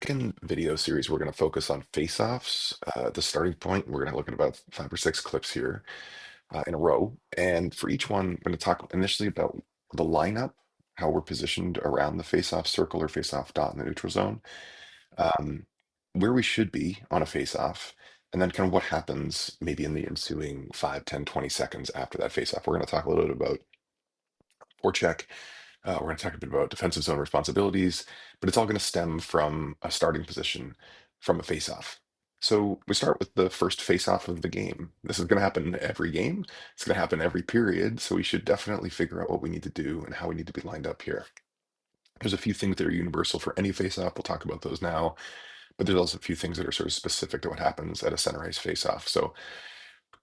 In video series, we're going to focus on face-offs. The starting point, we're going to look at about 5 or 6 clips here in a row. And for each one, I'm going to talk initially about the lineup, how we're positioned around the face-off circle or face-off dot in the neutral zone, um, where we should be on a face-off, and then kind of what happens maybe in the ensuing 5, 10, 20 seconds after that face-off. We're going to talk a little bit about forecheck. We're going to talk a bit about defensive zone responsibilities, but it's all going to stem from a starting position from a face-off. So we start with the first face-off of the game. This is going to happen every game. It's going to happen every period. So we should definitely figure out what we need to do and how we need to be lined up here. There's a few things that are universal for any face-off. We'll talk about those now, but there's also a few things that are sort of specific to what happens at a center ice face-off. So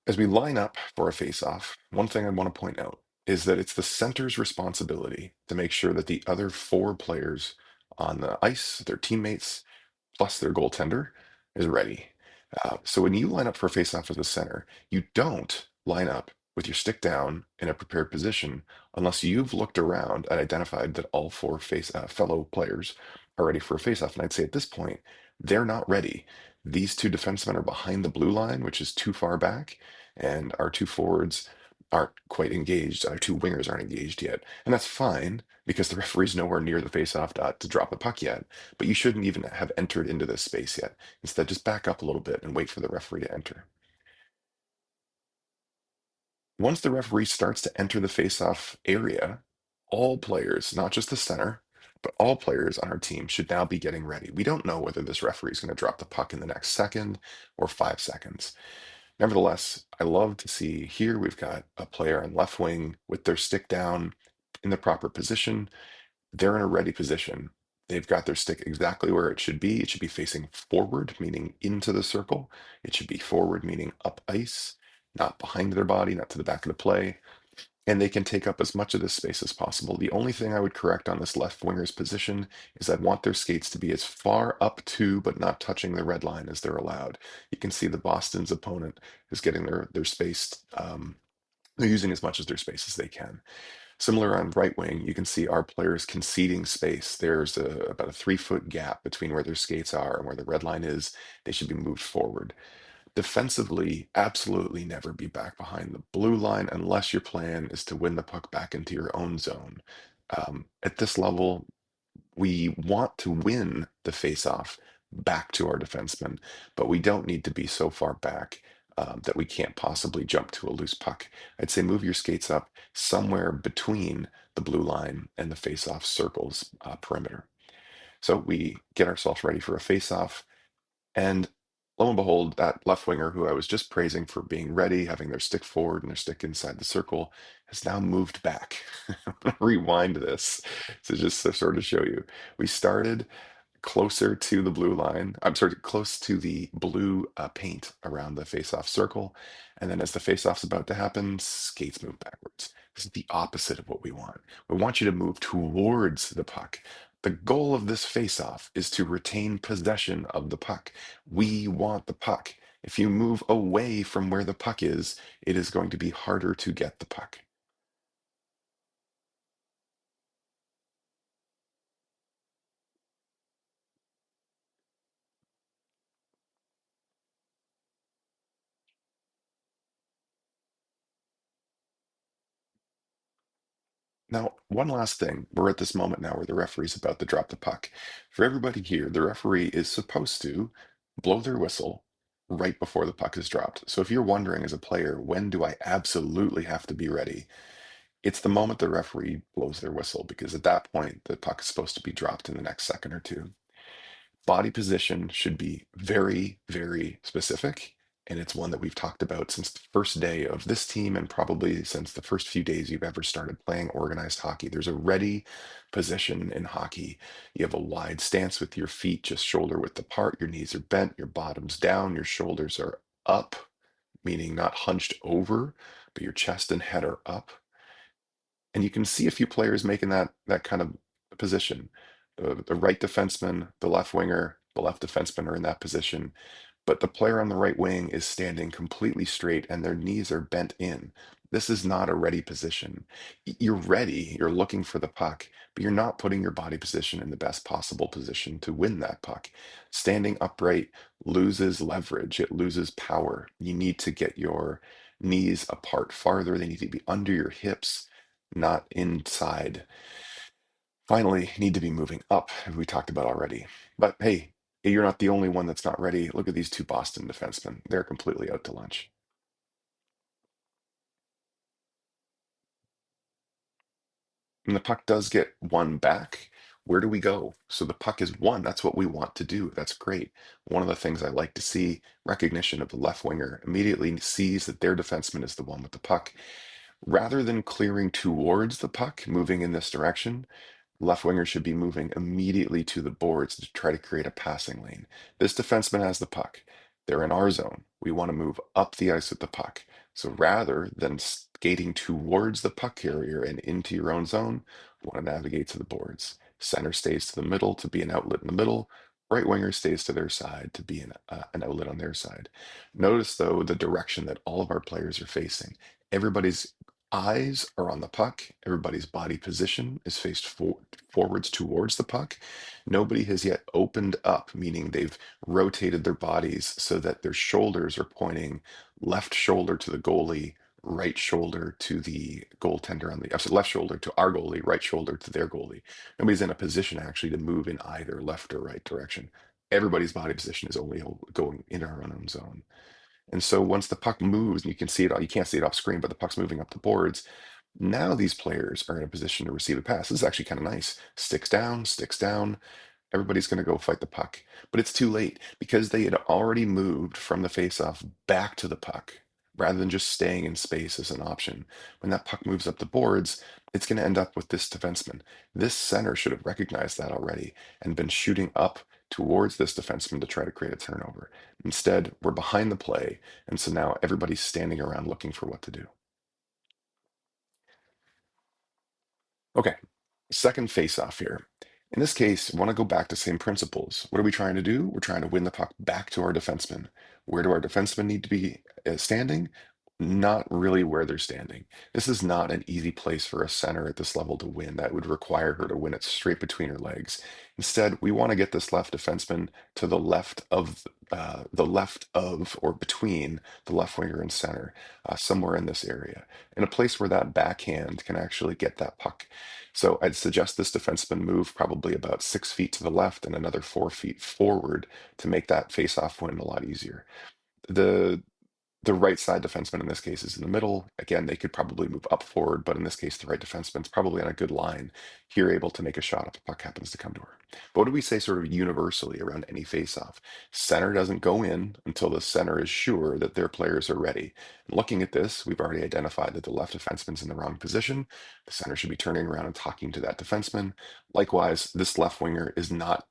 as we line up for a face-off, one thing I want to point out is that it's the center's responsibility to make sure that the other 4 players on the ice, their teammates, plus their goaltender, is ready. So when you line up for a face-off as a center, you don't line up with your stick down in a prepared position unless you've looked around and identified that all 4 fellow players are ready for a face-off. And I'd say at this point, they're not ready. These 2 defensemen are behind the blue line, which is too far back, and our 2 forwards aren't quite engaged. Our 2 wingers aren't engaged yet. And that's fine because the referee's nowhere near the face-off dot to drop the puck yet. But you shouldn't even have entered into this space yet. Instead, just back up a little bit and wait for the referee to enter. Once the referee starts to enter the face-off area, all players, not just the center, but all players on our team should now be getting ready. We don't know whether this referee is going to drop the puck in the next second or 5 seconds. Nevertheless, I love to see here we've got a player on left wing with their stick down in the proper position. They're in a ready position. They've got their stick exactly where it should be. It should be facing forward, meaning into the circle. It should be forward, meaning up ice, not behind their body, not to the back of the play. And they can take up as much of this space as possible. The only thing I would correct on this left winger's position is I'd want their skates to be as far up to, but not touching the red line as they're allowed. You can see the Boston's opponent is getting their space. They're using as much as their space as they can. Similar on right wing, you can see our players conceding space. There's about a 3 foot gap between where their skates are and where the red line is. They should be moved forward. Defensively, absolutely never be back behind the blue line unless your plan is to win the puck back into your own zone. At this level, we want to win the face-off back to our defenseman, but we don't need to be so far back that we can't possibly jump to a loose puck. I'd say move your skates up somewhere between the blue line and the face-off circle's perimeter. So we get ourselves ready for a face-off, and lo and behold, that left winger who I was just praising for being ready, having their stick forward and their stick inside the circle, has now moved back. I'm gonna rewind this to just to sort of show you. We started closer to the blue line. I'm sorry, close to the blue paint around the face-off circle. And then as the face-off's about to happen, skates move backwards. This is the opposite of what we want. We want you to move towards the puck. The goal of this face-off is to retain possession of the puck. We want the puck. If you move away from where the puck is, it is going to be harder to get the puck. Now, one last thing. We're at this moment now where the referee's about to drop the puck. For everybody here, the referee is supposed to blow their whistle right before the puck is dropped. So if you're wondering as a player, when do I absolutely have to be ready? It's the moment the referee blows their whistle, because at that point, the puck is supposed to be dropped in the next second or two. Body position should be very, very specific. And it's one that we've talked about since the first day of this team and probably since the first few days you've ever started playing organized hockey. There's a ready position in hockey. You have a wide stance with your feet just shoulder width apart. Your knees are bent, your bottom's down, your shoulders are up, meaning not hunched over, but your chest and head are up. And you can see a few players making that kind of position. The right defenseman, the left winger, the left defenseman are in that position. but the player on the right wing is standing completely straight and their knees are bent in. This is not a ready position. You're ready, you're looking for the puck, but you're not putting your body position in the best possible position to win that puck. Standing upright loses leverage, it loses power. You need to get your knees apart farther, they need to be under your hips, not inside. Finally, need to be moving up, as we talked about already. But hey, you're not the only one that's not ready. Look at these two Boston defensemen. They're completely out to lunch. And the puck does get one back. Where do we go? So the puck is one. That's what we want to do. That's great. One of the things I like to see, recognition of the left winger immediately sees that their defenseman is the one with the puck. Rather than clearing towards the puck, moving in this direction, left winger should be moving immediately to the boards to try to create a passing lane. This defenseman has the puck. They're in our zone. We want to move up the ice with the puck. So rather than skating towards the puck carrier and into your own zone, we want to navigate to the boards. Center stays to the middle to be an outlet in the middle. Right winger stays to their side to be an outlet on their side. Notice, though, the direction that all of our players are facing. Everybody's eyes are on the puck. Everybody's body position is faced forwards towards the puck. Nobody has yet opened up, meaning they've rotated their bodies so that their shoulders are pointing left shoulder to the goalie, right shoulder to the goaltender on the left shoulder to our goalie, right shoulder to their goalie. Nobody's in a position actually to move in either left or right direction. Everybody's body position is only going in our own zone. And so once the puck moves, and you can see it, you can't see it off screen, but the puck's moving up the boards. Now these players are in a position to receive a pass. This is actually kind of nice. Sticks down, sticks down. Everybody's going to go fight the puck. But it's too late because they had already moved from the faceoff back to the puck rather than just staying in space as an option. When that puck moves up the boards, it's going to end up with this defenseman. This center should have recognized that already and been shooting up towards this defenseman to try to create a turnover. Instead, we're behind the play, and so now everybody's standing around looking for what to do. Okay, second face-off here. In this case, want to go back to same principles. What are we trying to do? We're trying to win the puck back to our defensemen. Where do our defensemen need to be standing? Not really where they're standing. This is not an easy place for a center at this level to win. That would require her to win it straight between her legs. Instead, we want to get this left defenseman to the left of or between the left winger and center, somewhere in this area, in a place where that backhand can actually get that puck. So I'd suggest this defenseman move probably about 6 feet to the left and another 4 feet forward to make that face-off win a lot easier. The the right side defenseman in this case is in the middle. Again, they could probably move up forward, but in this case, the right defenseman's probably on a good line here, able to make a shot if the puck happens to come to her. But what do we say sort of universally around any faceoff? Center doesn't go in until the center is sure that their players are ready. And looking at this, we've already identified that the left defenseman's in the wrong position. The center should be turning around and talking to that defenseman. Likewise, this left winger is not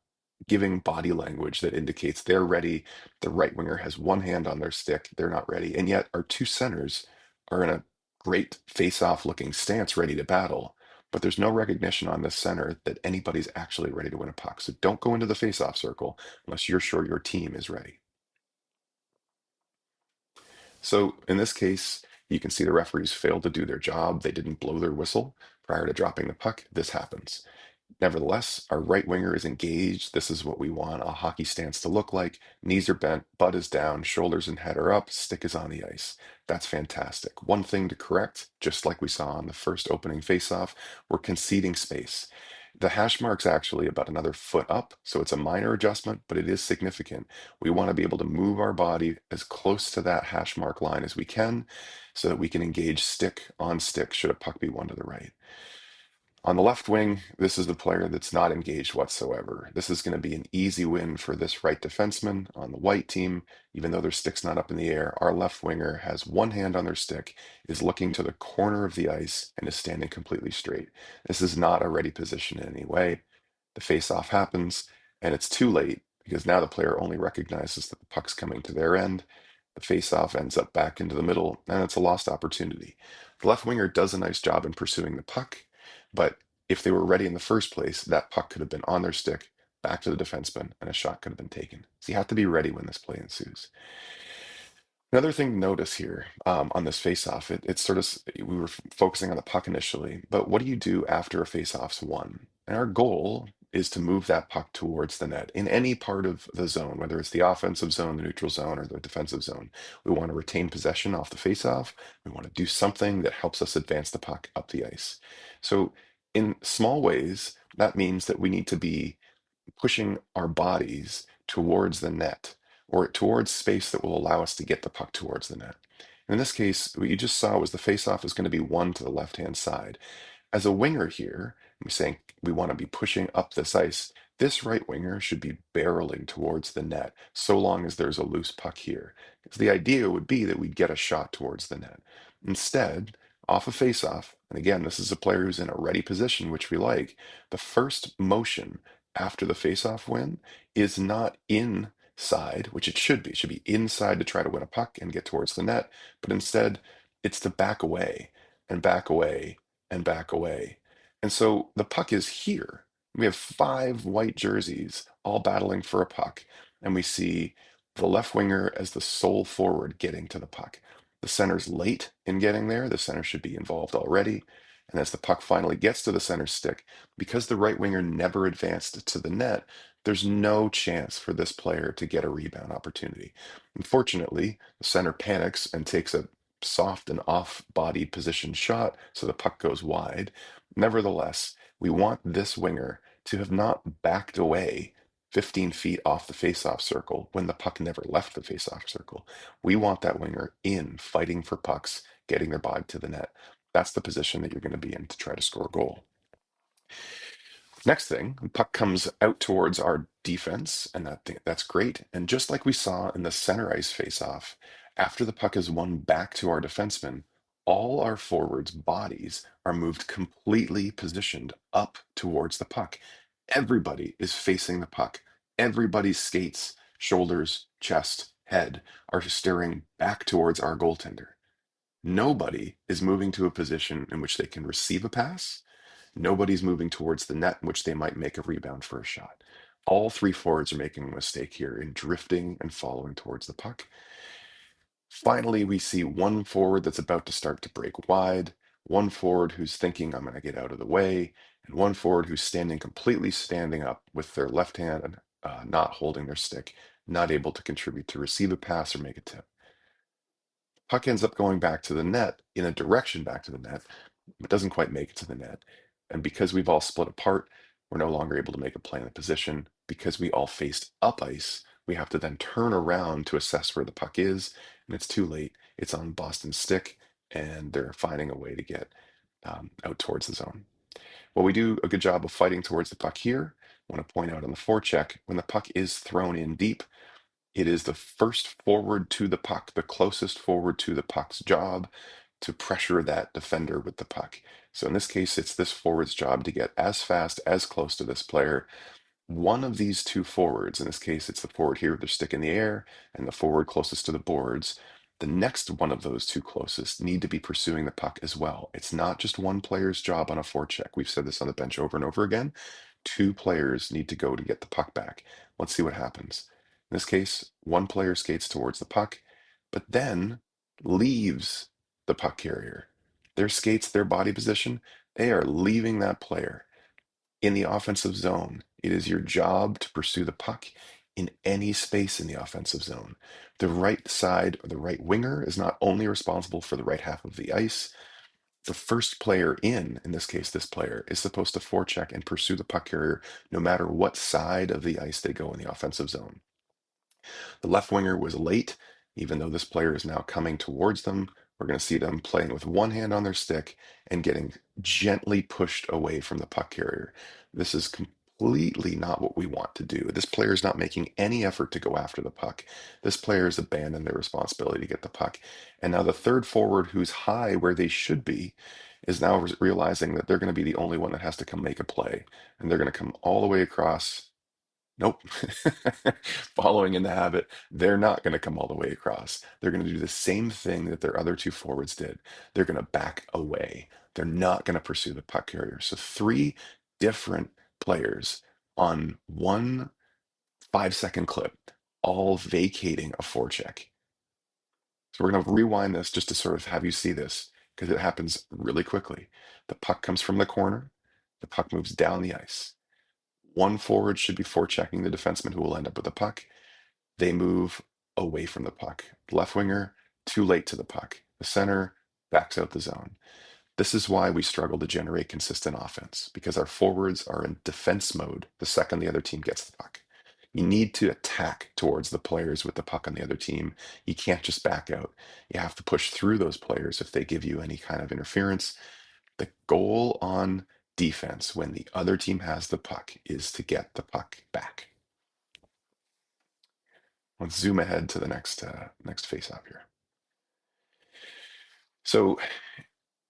giving body language that indicates they're ready. The right winger has one hand on their stick, they're not ready. And yet our two centers are in a great face-off looking stance, ready to battle. But there's no recognition on this center that anybody's actually ready to win a puck. So don't go into the face-off circle unless you're sure your team is ready. So in this case, you can see the referees failed to do their job. They didn't blow their whistle prior to dropping the puck. This happens. Nevertheless, our right winger is engaged. This is what we want a hockey stance to look like. Knees are bent, butt is down, shoulders and head are up, stick is on the ice. That's fantastic. One thing to correct, just like we saw on the first opening faceoff, we're conceding space. The hash mark's actually about another foot up, so it's a minor adjustment, but it is significant. We want to be able to move our body as close to that hash mark line as we can so that we can engage stick on stick should a puck be one to the right. On the left wing, this is the player that's not engaged whatsoever. This is going to be an easy win for this right defenseman. On the white team, even though their stick's not up in the air, our left winger has one hand on their stick, is looking to the corner of the ice, and is standing completely straight. This is not a ready position in any way. The face-off happens, and it's too late because now the player only recognizes that the puck's coming to their end. The face-off ends up back into the middle, and it's a lost opportunity. The left winger does a nice job in pursuing the puck, but if they were ready in the first place, that puck could have been on their stick, back to the defenseman, and a shot could have been taken. So you have to be ready when this play ensues. Another thing to notice here on this face-off, it's sort of, we were focusing on the puck initially, but what do you do after a face-off's won? And our goal is to move that puck towards the net in any part of the zone, whether it's the offensive zone, the neutral zone, or the defensive zone. We want to retain possession off the face-off. We want to do something that helps us advance the puck up the ice. So in small ways, that means that we need to be pushing our bodies towards the net or towards space that will allow us to get the puck towards the net. In this case, what you just saw was the faceoff is going to be one to the left-hand side. As a winger here, I'm saying we want to be pushing up this ice. This right winger should be barreling towards the net so long as there's a loose puck here. Because the idea would be that we'd get a shot towards the net. Instead, off a faceoff, and again, this is a player who's in a ready position, which we like, the first motion after the faceoff win is not inside, which it should be. It should be inside to try to win a puck and get towards the net, but instead it's to back away and back away and back away. And so the puck is here. We have five white jerseys all battling for a puck, and we see the left winger as the sole forward getting to the puck. The center's late in getting there. The center should be involved already. And as the puck finally gets to the center stick, because the right winger never advanced to the net, there's no chance for this player to get a rebound opportunity. Unfortunately, the center panics and takes a soft and off-body position shot, so the puck goes wide. Nevertheless, we want this winger to have not backed away 15 feet off the faceoff circle when the puck never left the faceoff circle. We want that winger in, fighting for pucks, getting their body to the net. That's the position that you're going to be in to try to score a goal. Next thing, the puck comes out towards our defense, and that's great. And just like we saw in the center ice faceoff, after the puck is won back to our defenseman, all our forwards' bodies are moved completely positioned up towards the puck. Everybody is facing the puck. Everybody's skates, shoulders, chest, head are staring back towards our goaltender. Nobody is moving to a position in which they can receive a pass. Nobody's moving towards the net in which they might make a rebound for a shot. All three forwards are making a mistake here in drifting and following towards the puck. Finally, we see one forward that's about to start to break wide, one forward who's thinking, I'm going to get out of the way, and one forward who's completely standing up with their left hand not holding their stick, not able to contribute to receive a pass or make a tip. Puck ends up going back to the net in a direction back to the net, but doesn't quite make it to the net. And because we've all split apart, we're no longer able to make a play in the position. Because we all faced up ice, we have to then turn around to assess where the puck is, and it's too late. It's on Boston's stick, and they're finding a way to get out towards the zone. Well, we do a good job of fighting towards the puck here. I want to point out on the forecheck, when the puck is thrown in deep, it is the first forward to the puck, the closest forward to the puck's job to pressure that defender with the puck. So in this case, it's this forward's job to get as fast, as close to this player. One of these two forwards, in this case, it's the forward here with their stick in the air and the forward closest to the boards. The next one of those two closest need to be pursuing the puck as well. It's not just one player's job on a forecheck. We've said this on the bench over and over again. Two players need to go to get the puck back. Let's see what happens. In this case, one player skates towards the puck, but then leaves the puck carrier. Their skates, their body position, they are leaving that player in the offensive zone. It is your job to pursue the puck in any space in the offensive zone. The right side or the right winger is not only responsible for the right half of the ice, the first player in this case, this player, is supposed to forecheck and pursue the puck carrier no matter what side of the ice they go in the offensive zone. The left winger was late, even though this player is now coming towards them. We're going to see them playing with one hand on their stick and getting gently pushed away from the puck carrier. This is completely not what we want to do. This player is not making any effort to go after the puck. This player has abandoned their responsibility to get the puck. And now the third forward, who's high where they should be, is now realizing that they're going to be the only one that has to come make a play. And they're going to come all the way across. Nope. Following in the habit, they're not going to come all the way across. They're going to do the same thing that their other two forwards did. They're going to back away. They're not going to pursue the puck carrier. So three different players on one 5-second clip, all vacating a forecheck. So we're going to rewind this just to sort of have you see this because it happens really quickly. The puck comes from the corner, the puck moves down the ice. One forward should be forechecking the defenseman who will end up with the puck. They move away from the puck. Left winger, too late to the puck. The center backs out the zone. This is why we struggle to generate consistent offense, because our forwards are in defense mode the second the other team gets the puck. You need to attack towards the players with the puck on the other team. You can't just back out. You have to push through those players if they give you any kind of interference. The goal on defense when the other team has the puck is to get the puck back. Let's zoom ahead to the next face-off here. So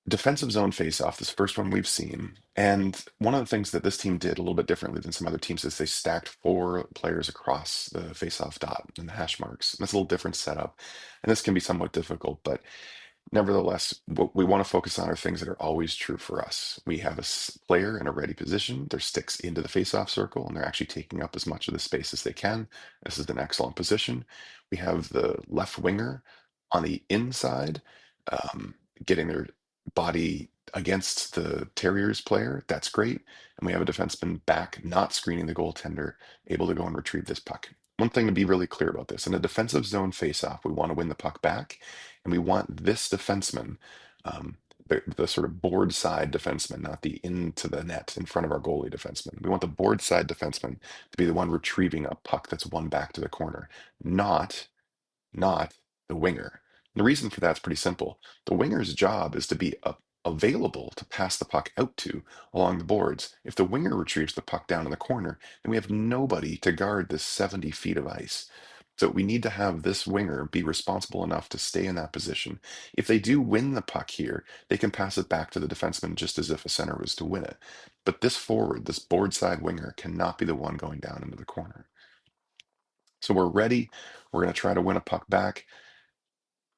defensive zone face-off, this first one we've seen. And one of the things that this team did a little bit differently than some other teams is they stacked 4 players across the face-off dot and the hash marks. And that's a little different setup. And this can be somewhat difficult, but nevertheless, what we want to focus on are things that are always true for us. We have a player in a ready position. Their sticks into the face-off circle, and they're actually taking up as much of the space as they can. This is an excellent position. We have the left winger on the inside, getting their body against the Terriers player. That's great. And we have a defenseman back, not screening the goaltender, able to go and retrieve this puck. One thing to be really clear about this, in a defensive zone face-off, we want to win the puck back, and we want this defenseman, the sort of board side defenseman, not the into the net in front of our goalie defenseman. We want the board side defenseman to be the one retrieving a puck that's won back to the corner, not the winger. And the reason for that's pretty simple. The winger's job is to be available to pass the puck out to along the boards. If the winger retrieves the puck down in the corner, then we have nobody to guard this 70 feet of ice. So we need to have this winger be responsible enough to stay in that position. If they do win the puck here, they can pass it back to the defenseman just as if a center was to win it. But this forward, this board side winger, cannot be the one going down into the corner. So we're ready. We're going to try to win a puck back.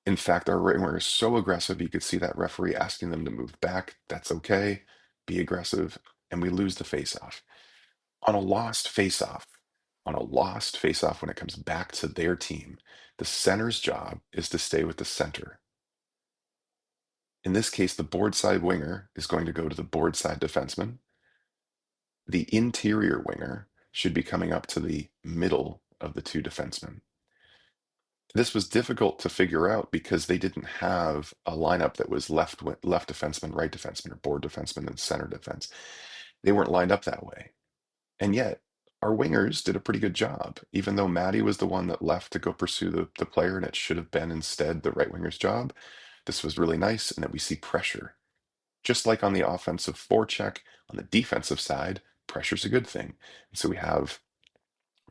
In fact, our right winger is so aggressive, you could see that referee asking them to move back. That's okay. Be aggressive. And we lose the faceoff. On a lost faceoff, on a lost faceoff when it comes back to their team, the center's job is to stay with the center. In this case, the board side winger is going to go to the board side defenseman. The interior winger should be coming up to the middle of the 2 defensemen. This was difficult to figure out because they didn't have a lineup that was left defenseman, right defenseman, or board defenseman and center defense. They weren't lined up that way. And yet, our wingers did a pretty good job, even though Maddie was the one that left to go pursue the player, and it should have been instead the right winger's job. This was really nice, and that we see pressure. Just like on the offensive forecheck, on the defensive side, pressure's a good thing. And so we have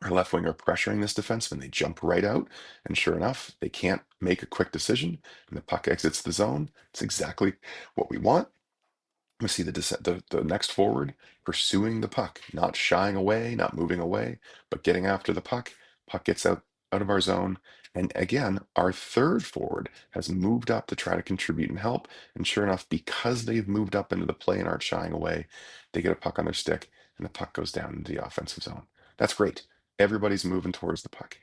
our left winger pressuring this defenseman. They jump right out, and sure enough, they can't make a quick decision, and the puck exits the zone. It's exactly what we want. We see the next forward pursuing the puck, not shying away, not moving away, but getting after the puck. Puck gets out of our zone. And again, our third forward has moved up to try to contribute and help. And sure enough, because they've moved up into the play and aren't shying away, they get a puck on their stick, and the puck goes down into the offensive zone. That's great. Everybody's moving towards the puck.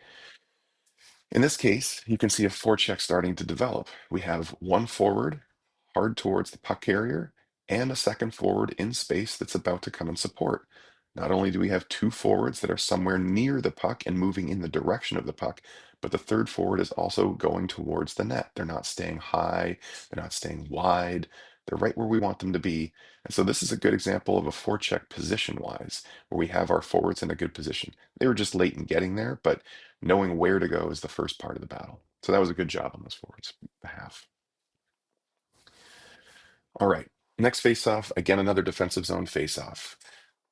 In this case, you can see a forecheck starting to develop. We have one forward hard towards the puck carrier and a second forward in space that's about to come and support. Not only do we have 2 forwards that are somewhere near the puck and moving in the direction of the puck, but the third forward is also going towards the net. They're not staying high, they're not staying wide, they're right where we want them to be. And so this is a good example of a forecheck position-wise, where we have our forwards in a good position. They were just late in getting there, but knowing where to go is the first part of the battle. So that was a good job on those forwards' behalf. All right, next face-off, again, another defensive zone face-off.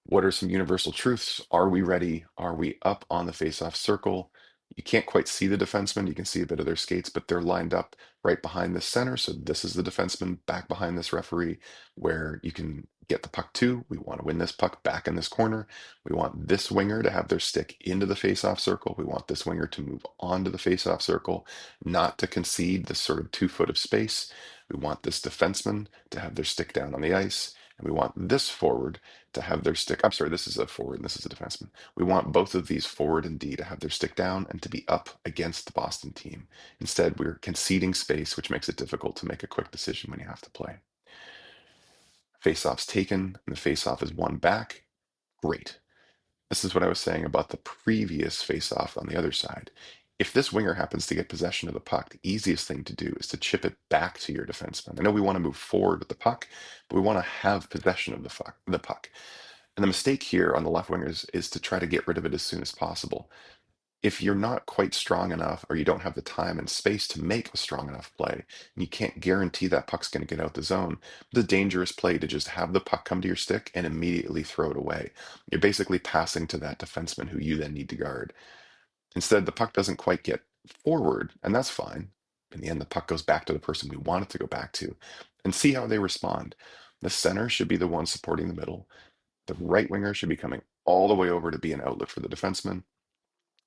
What are some universal truths? Are we ready? Are we up on the face-off circle? You can't quite see the defenseman. You can see a bit of their skates, but they're lined up right behind the center. So this is the defenseman back behind this referee where you can get the puck to. We want to win this puck back in this corner. We want this winger to have their stick into the face-off circle. We want this winger to move onto the face-off circle, not to concede this sort of 2 foot of space. We want this defenseman to have their stick down on the ice. And we want this forward to have their stick. I'm sorry, this is a forward and this is a defenseman. We want both of these, forward and D, to have their stick down and to be up against the Boston team. Instead, we're conceding space, which makes it difficult to make a quick decision when you have to play. Faceoff's taken, and the faceoff is won back. Great. This is what I was saying about the previous faceoff on the other side. If this winger happens to get possession of the puck, the easiest thing to do is to chip it back to your defenseman. I know we want to move forward with the puck, but we want to have possession of the puck. And the mistake here on the left wingers is to try to get rid of it as soon as possible. If you're not quite strong enough, or you don't have the time and space to make a strong enough play, and you can't guarantee that puck's going to get out the zone, it's a dangerous play to just have the puck come to your stick and immediately throw it away. You're basically passing to that defenseman who you then need to guard. Instead, the puck doesn't quite get forward, and that's fine. In the end, the puck goes back to the person we want it to go back to, and see how they respond. The center should be the one supporting the middle. The right winger should be coming all the way over to be an outlet for the defenseman,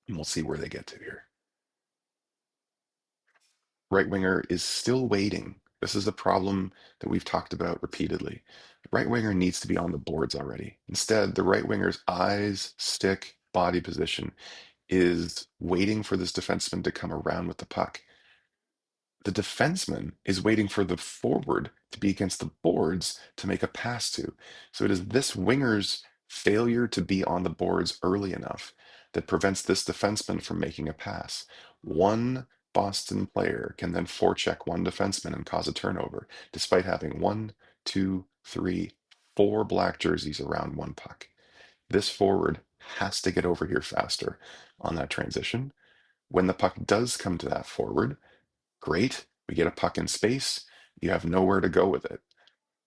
and we'll see where they get to here. Right winger is still waiting. This is a problem that we've talked about repeatedly. The right winger needs to be on the boards already. Instead, the right winger's eyes, stick, body position is waiting for this defenseman to come around with the puck. The defenseman is waiting for the forward to be against the boards to make a pass to. So it is this winger's failure to be on the boards early enough that prevents this defenseman from making a pass. One Boston player can then forecheck one defenseman and cause a turnover, despite having one, two, three, four black jerseys around one puck. This forward has to get over here faster on that transition. When the puck does come to that forward, great. We get a puck in space. You have nowhere to go with it.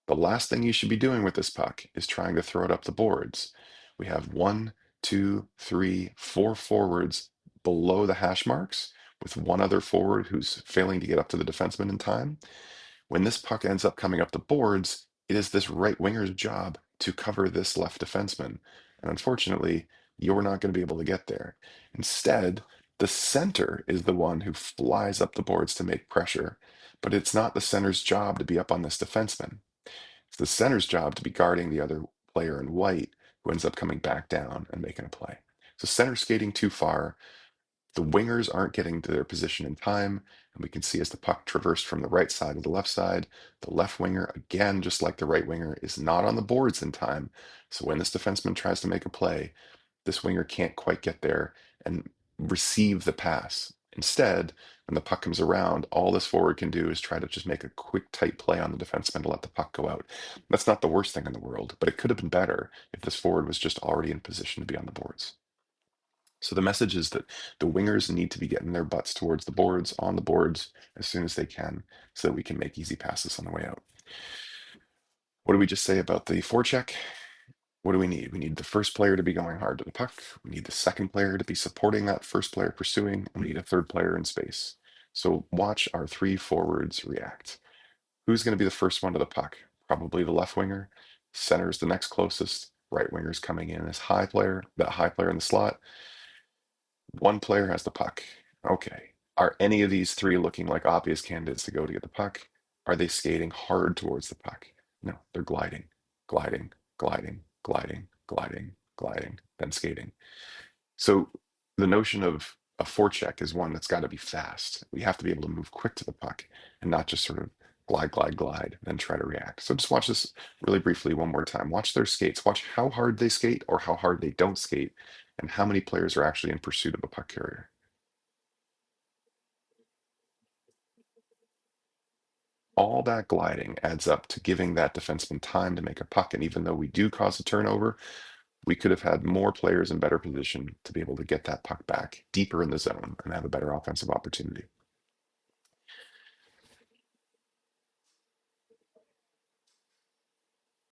The last thing you should be doing with this puck is trying to throw it up the boards. We have one, two, three, four forwards below the hash marks, with one other forward who's failing to get up to the defenseman in time. When this puck ends up coming up the boards, it is this right winger's job to cover this left defenseman. And unfortunately, you're not going to be able to get there. Instead, the center is the one who flies up the boards to make pressure, but it's not the center's job to be up on this defenseman. It's the center's job to be guarding the other player in white who ends up coming back down and making a play. So center skating too far, the wingers aren't getting to their position in time, and we can see as the puck traversed from the right side to the left side, the left winger, again, just like the right winger, is not on the boards in time. So when this defenseman tries to make a play, this winger can't quite get there and receive the pass. Instead, when the puck comes around, all this forward can do is try to just make a quick, tight play on the defenseman to let the puck go out. That's not the worst thing in the world, but it could have been better if this forward was just already in position to be on the boards. So the message is that the wingers need to be getting their butts towards the boards, on the boards, as soon as they can, so that we can make easy passes on the way out. What do we just say about the forecheck? What do we need? We need the first player to be going hard to the puck. We need the second player to be supporting that first player pursuing. And we need a third player in space. So watch our three forwards react. Who's going to be the first one to the puck? Probably the left winger. Center is the next closest. Right winger's coming in as high player, that high player in the slot. One player has the puck. Okay. Are any of these three looking like obvious candidates to go to get the puck? Are they skating hard towards the puck? No, they're gliding, gliding, gliding, gliding, gliding, gliding, then skating. So the notion of a forecheck is one that's got to be fast. We have to be able to move quick to the puck and not just sort of glide, glide, glide, then try to react. So just watch this really briefly one more time. Watch their skates. Watch how hard they skate or how hard they don't skate, and how many players are actually in pursuit of a puck carrier. All that gliding adds up to giving that defenseman time to make a puck. And even though we do cause a turnover, we could have had more players in better position to be able to get that puck back deeper in the zone and have a better offensive opportunity.